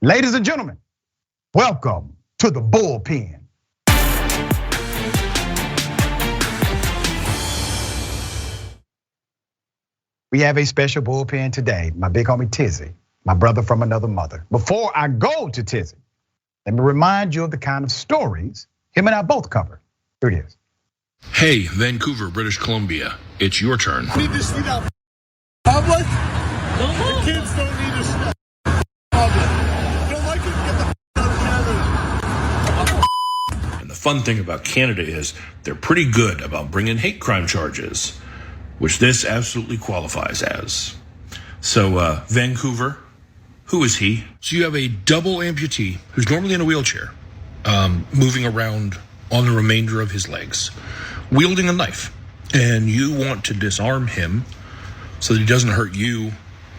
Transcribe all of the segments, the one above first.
Ladies and gentlemen, welcome to the Bullpen. We have a special bullpen today. My big homie Tizzy, my brother from another mother. Before I go to Tizzy, let me remind you of the kind of stories him and I both cover. Here it is. Hey, Vancouver, British Columbia, it's your turn. Need to see that public? The kids don't need to see that public. Don't like it, get the out of Canada. And the fun thing about Canada is they're pretty good about bringing hate crime charges, which this absolutely qualifies as. So Vancouver, who is he? So you have a double amputee who's normally in a wheelchair, moving around on the remainder of his legs, wielding a knife. And you want to disarm him so that he doesn't hurt you,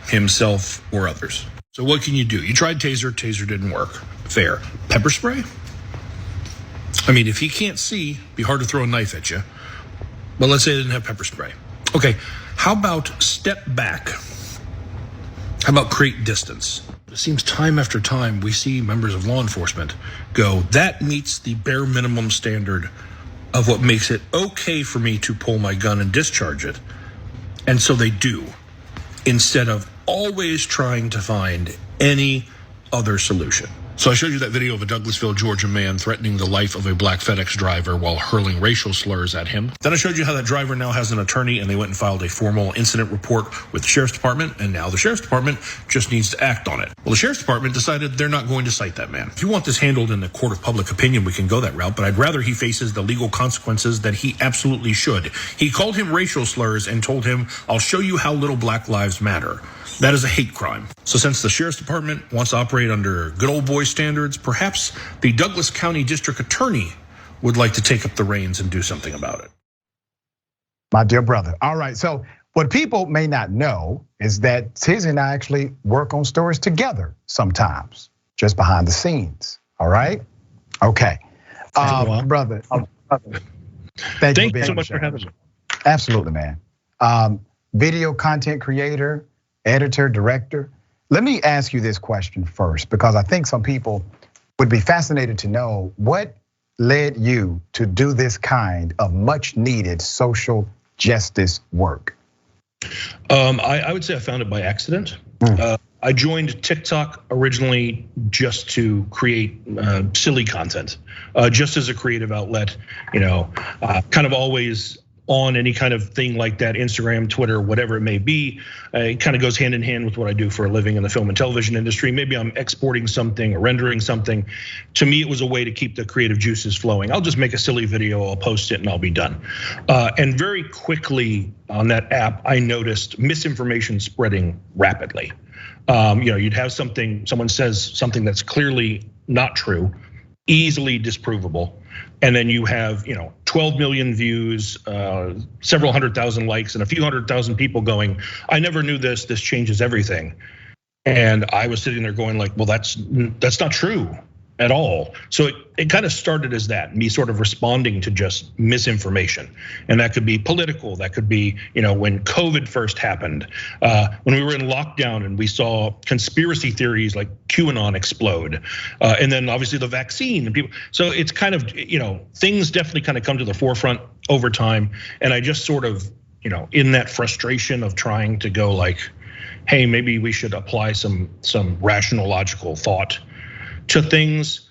himself, or others. So what can you do? You tried taser didn't work. Fair. Pepper spray? I mean, if he can't see, it'd be hard to throw a knife at you. But let's say they didn't have pepper spray. Okay, how about step back? How about create distance? It seems time after time we see members of law enforcement go, that meets the bare minimum standard of what makes it okay for me to pull my gun and discharge it. And so they do, instead of always trying to find any other solution. So I showed you that video of a Douglasville, Georgia man threatening the life of a black FedEx driver while hurling racial slurs at him. Then I showed you how that driver now has an attorney and they went and filed a formal incident report with the Sheriff's Department, and now the Sheriff's Department just needs to act on it. Well, the Sheriff's Department decided they're not going to cite that man. If you want this handled in the court of public opinion, we can go that route, but I'd rather he faces the legal consequences that he absolutely should. He called him racial slurs and told him, I'll show you how little black lives matter. That is a hate crime. So since the Sheriff's Department wants to operate under good old boy standards, perhaps the Douglas County District Attorney would like to take up the reins and do something about it. My dear brother. All right, so what people may not know is that Tizzy and I actually work on stories together sometimes, just behind the scenes, all right? Okay, brother. Thank you so much for having me. Absolutely, man. Video content creator, editor, director. Let me ask you this question first, because I think some people would be fascinated to know what led you to do this kind of much needed social justice work. I would say I found it by accident. I joined TikTok originally just to create silly content, just as a creative outlet, kind of always on any kind of thing like that, Instagram, Twitter, whatever it may be. It kind of goes hand in hand with what I do for a living in the film and television industry. Maybe I'm exporting something or rendering something. To me, it was a way to keep the creative juices flowing. I'll just make a silly video, I'll post it and I'll be done. And very quickly on that app, I noticed misinformation spreading rapidly. You'd have someone says something that's clearly not true, easily disprovable. And then you have 12 million views, several 100,000 likes, and a few 100,000 people going, I never knew this changes everything. And I was sitting there going like, well, that's not true at all. So it kind of started as that, me sort of responding to just misinformation. And that could be political, that could be, when COVID first happened, when we were in lockdown and we saw conspiracy theories like QAnon explode. And then obviously the vaccine and people, so it's kind of, things definitely kind of come to the forefront over time. And I just sort of, in that frustration of trying to go like, hey, maybe we should apply some rational, logical thought to things,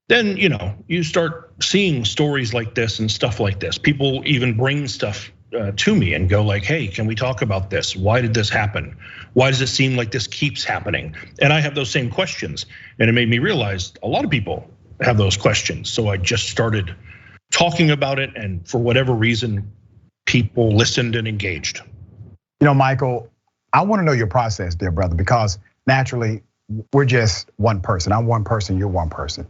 then you start seeing stories like this and stuff like this. People even bring stuff to me and go like, hey, can we talk about this? Why did this happen? Why does it seem like this keeps happening? And I have those same questions. And it made me realize a lot of people have those questions. So I just started talking about it, and for whatever reason, people listened and engaged. Michael, I want to know your process, dear brother, because naturally, we're just one person. I'm one person, you're one person.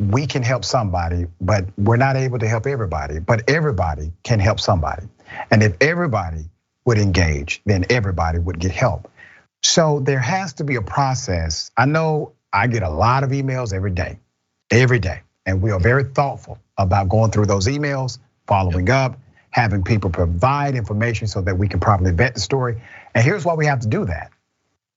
We can help somebody, but we're not able to help everybody. But everybody can help somebody. And if everybody would engage, then everybody would get help. So there has to be a process. I know I get a lot of emails every day. And we are very thoughtful about going through those emails, following up, having people provide information so that we can properly vet the story. And here's why we have to do that.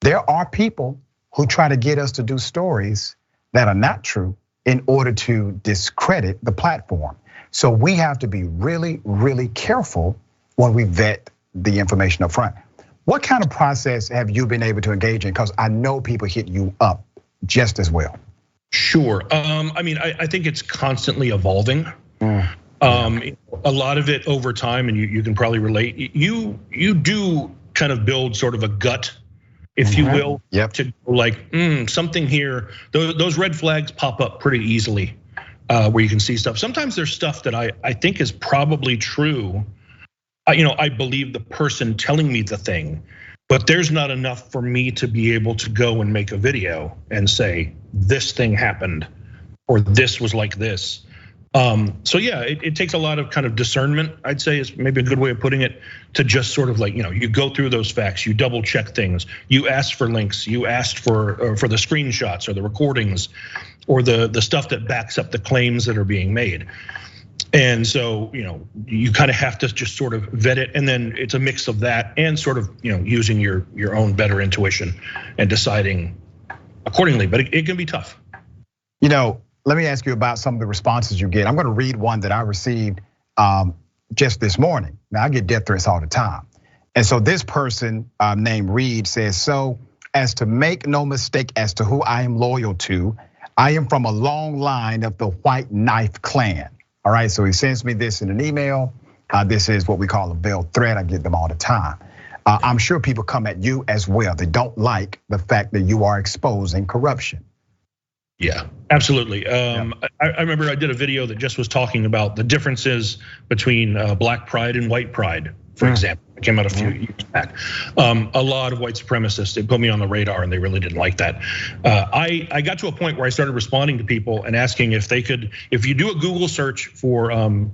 There are people who try to get us to do stories that are not true in order to discredit the platform. So we have to be really, really careful when we vet the information up front. What kind of process have you been able to engage in? Because I know people hit you up just as well. Sure. I mean, I think it's constantly evolving. A lot of it over time, and you can probably relate. You do kind of build sort of a gut, if you will, to like something here. Those red flags pop up pretty easily, where you can see stuff. Sometimes there's stuff that I think is probably true. I believe the person telling me the thing, but there's not enough for me to be able to go and make a video and say this thing happened or this was like this. So yeah, it takes a lot of kind of discernment, I'd say is maybe a good way of putting it, to just sort of like, you go through those facts, you double check things, you ask for links, you asked for the screenshots or the recordings or the stuff that backs up the claims that are being made. And so, you kind of have to just sort of vet it, and then it's a mix of that and sort of, using your own better intuition and deciding accordingly. But it can be tough. Let me ask you about some of the responses you get. I'm gonna read one that I received just this morning. Now I get death threats all the time. And so this person named Reed says, so as to make no mistake as to who I am loyal to, I am from a long line of the White Knife clan. All right, so he sends me this in an email. This is what we call a veiled threat. I get them all the time. I'm sure people come at you as well. They don't like the fact that you are exposing corruption. Yeah, absolutely. I remember I did a video that just was talking about the differences between Black pride and white pride, for example. It came out a few years back. A lot of white supremacists, they put me on the radar and they really didn't like that. I got to a point where I started responding to people and asking if they could, if you do a Google search for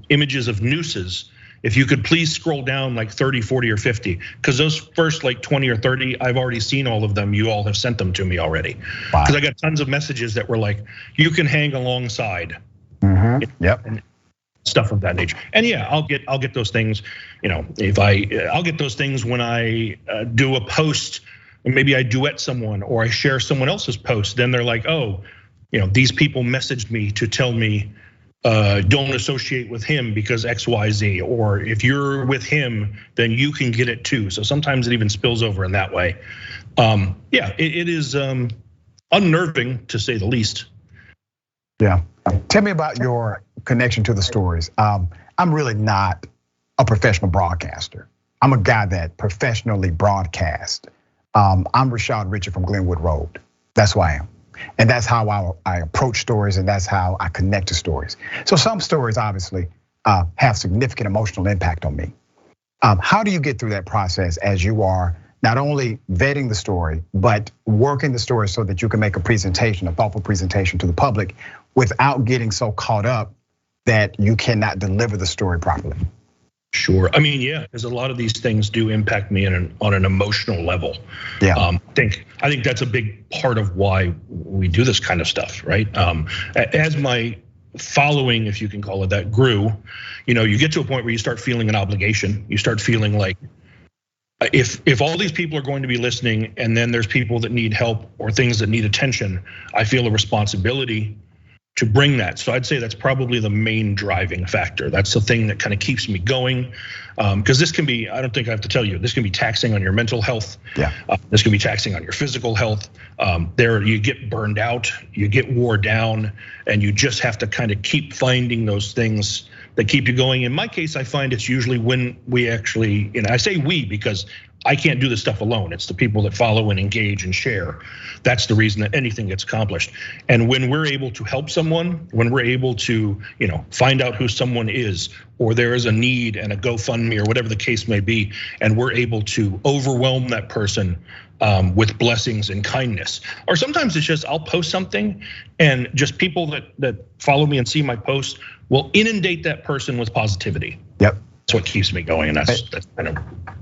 images of nooses, if you could please scroll down like 30, 40, or 50, because those first like 20 or 30, I've already seen all of them. You all have sent them to me already. Because I got tons of messages that were like, you can hang alongside. And stuff of that nature. And yeah, I'll get those things, I'll get those things when I do a post, and maybe I duet someone or I share someone else's post. Then they're like, oh, these people messaged me to tell me, don't associate with him because X, Y, Z, or if you're with him, then you can get it too. So sometimes it even spills over in that way. Yeah, it is unnerving to say the least. Yeah, tell me about your connection to the stories. I'm really not a professional broadcaster. I'm a guy that professionally broadcasts. I'm Rashad Richey from Glenwood Road. That's who I am. And that's how I approach stories, and that's how I connect to stories. So some stories obviously have significant emotional impact on me. How do you get through that process as you are not only vetting the story, but working the story so that you can make a presentation, a thoughtful presentation to the public without getting so caught up that you cannot deliver the story properly? Sure. I mean, yeah, because a lot of these things do impact me on an emotional level. Yeah. I think that's a big part of why we do this kind of stuff, right? As my following, if you can call it that, grew, you get to a point where you start feeling an obligation. You start feeling like if all these people are going to be listening, and then there's people that need help or things that need attention, I feel a responsibility to bring that. So I'd say that's probably the main driving factor. That's the thing that kind of keeps me going. Because this can be, I don't think I have to tell you, this can be taxing on your mental health. Yeah. This can be taxing on your physical health. There you get burned out, you get wore down, and you just have to kind of keep finding those things that keep you going. In my case, I find it's usually when we actually, I say we because I can't do this stuff alone. It's the people that follow and engage and share. That's the reason that anything gets accomplished. And when we're able to help someone, when we're able to, find out who someone is, or there is a need and a GoFundMe or whatever the case may be, and we're able to overwhelm that person with blessings and kindness. Or sometimes it's just I'll post something and just people that follow me and see my post will inundate that person with positivity. Yep. That's what keeps me going, and that's kind of.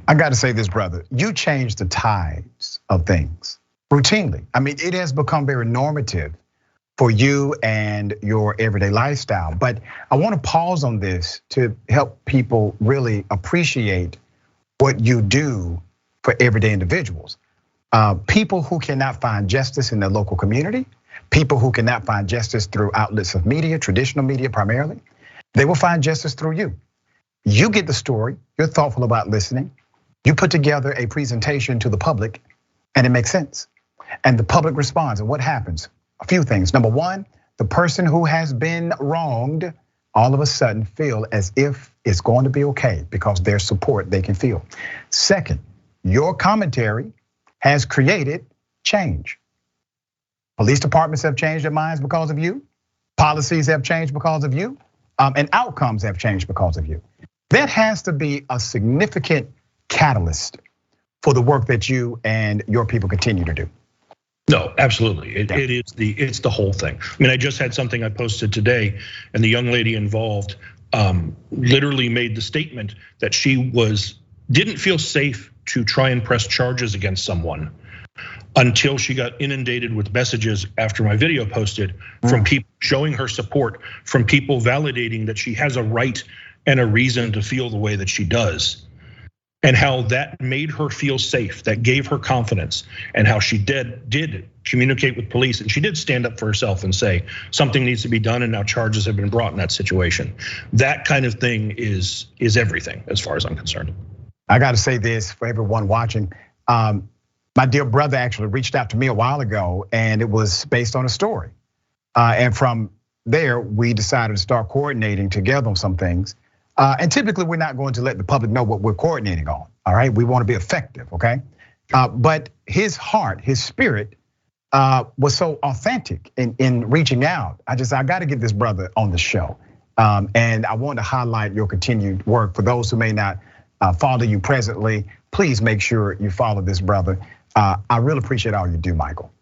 I got to say this, brother. You change the tides of things routinely. I mean, it has become very normative for you and your everyday lifestyle. But I want to pause on this to help people really appreciate what you do for everyday individuals. People who cannot find justice in their local community, people who cannot find justice through outlets of media, traditional media primarily, they will find justice through you. You get the story, you're thoughtful about listening, you put together a presentation to the public, and it makes sense. And the public responds, and what happens? A few things. Number one, the person who has been wronged all of a sudden feel as if it's going to be okay because there's support they can feel. Second, your commentary has created change. Police departments have changed their minds because of you. Policies have changed because of you. And outcomes have changed because of you. That has to be a significant catalyst for the work that you and your people continue to do. No, absolutely. It's the whole thing. I mean, I just had something I posted today, and the young lady involved literally made the statement that she didn't feel safe to try and press charges against someone until she got inundated with messages after my video posted from people showing her support, from people validating that she has a right and a reason to feel the way that she does. And how that made her feel safe, that gave her confidence, and how she did communicate with police, and she did stand up for herself and say something needs to be done, and now charges have been brought in that situation. That kind of thing is everything as far as I'm concerned. I got to say this for everyone watching. My dear brother actually reached out to me a while ago, and it was based on a story. And from there, we decided to start coordinating together on some things. And typically, we're not going to let the public know what we're coordinating on. All right, we want to be effective, okay? But his heart, his spirit, was so authentic in reaching out. I got to get this brother on the show, and I want to highlight your continued work. For those who may not follow you presently, please make sure you follow this brother. I really appreciate all you do, Michael.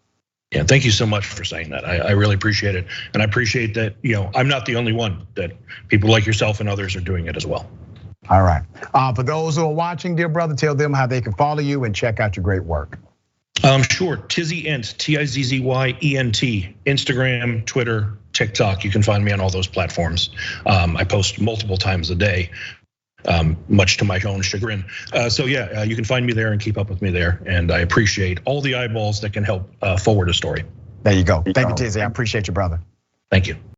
Yeah, thank you so much for saying that. I really appreciate it. And I appreciate that, I'm not the only one, that people like yourself and others are doing it as well. All right, for those who are watching, dear brother, tell them how they can follow you and check out your great work. Sure, TizzyEnt, TizzyEnt, Instagram, Twitter, TikTok. You can find me on all those platforms. I post multiple times a day. Much to my own chagrin. So yeah, you can find me there and keep up with me there. And I appreciate all the eyeballs that can help forward a story. There you go. Thank you, Tizzy. I appreciate you, brother. Thank you.